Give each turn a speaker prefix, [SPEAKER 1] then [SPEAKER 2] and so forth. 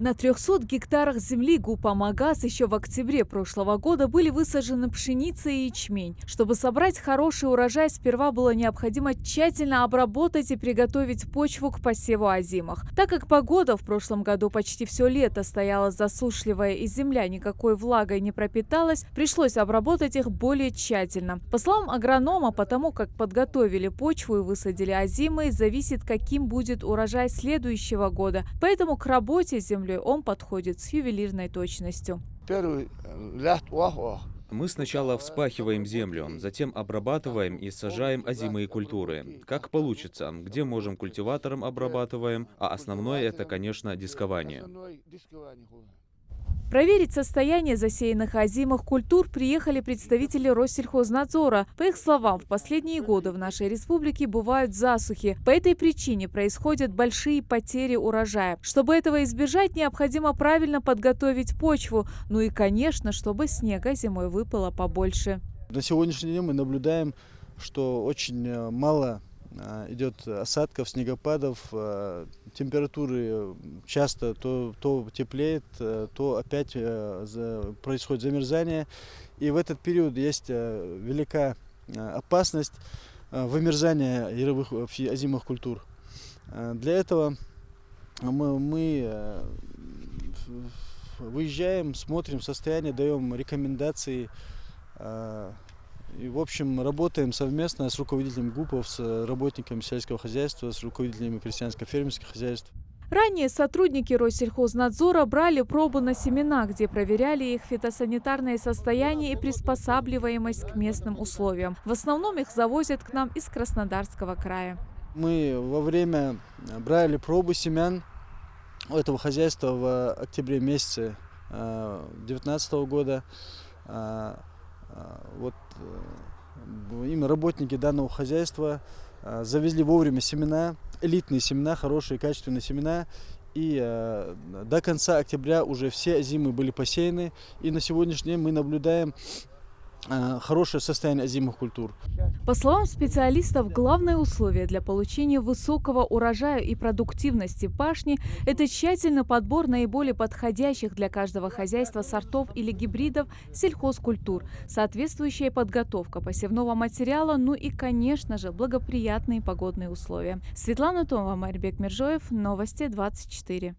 [SPEAKER 1] На 300 гектарах земли ГУП «Амагаз» еще в октябре прошлого года были высажены пшеница и ячмень. Чтобы собрать хороший урожай, сперва было необходимо тщательно обработать и приготовить почву к посеву озимых. Так как погода в прошлом году почти все лето стояла засушливая и земля никакой влагой не пропиталась, пришлось обработать их более тщательно. По словам агронома, потому как подготовили почву и высадили озимые, зависит, каким будет урожай следующего года. Поэтому к работе с землей он подходит с ювелирной точностью.
[SPEAKER 2] Мы сначала вспахиваем землю, затем обрабатываем и сажаем озимые культуры. Как получится, где можем культиватором обрабатываем, а основное это, конечно, дискование.
[SPEAKER 1] Проверить состояние засеянных озимых культур приехали представители Россельхознадзора. По их словам, в последние годы в нашей республике бывают засухи. По этой причине происходят большие потери урожая. Чтобы этого избежать, необходимо правильно подготовить почву. Ну и, конечно, чтобы снега зимой выпало побольше.
[SPEAKER 3] На сегодняшний день мы наблюдаем, что очень мало идет осадков, снегопадов, температуры часто то теплеет, то опять происходит замерзание. И в этот период есть велика опасность вымерзания яровых озимых культур. Для этого мы выезжаем, смотрим состояние, даем рекомендации. И, в общем, работаем совместно с руководителями ГУПов, с работниками сельского хозяйства, с руководителями крестьянско-фермерских хозяйств.
[SPEAKER 1] Ранее сотрудники Россельхознадзора брали пробы на семена, где проверяли их фитосанитарное состояние и приспосабливаемость к местным условиям. В основном их завозят к нам из Краснодарского края.
[SPEAKER 3] Мы во время брали пробы семян у этого хозяйства в октябре месяце 2019 года. Вот именно работники данного хозяйства завезли вовремя семена, элитные семена, хорошие качественные семена. И до конца октября уже все озимые были посеяны. И на сегодняшний день мы наблюдаем хорошее состояние озимых культур.
[SPEAKER 1] По словам специалистов, главное условие для получения высокого урожая и продуктивности пашни – это тщательный подбор наиболее подходящих для каждого хозяйства сортов или гибридов сельхозкультур, соответствующая подготовка посевного материала, ну и, конечно же, благоприятные погодные условия. Светлана Томова, Марибек Мержоев, Новости 24.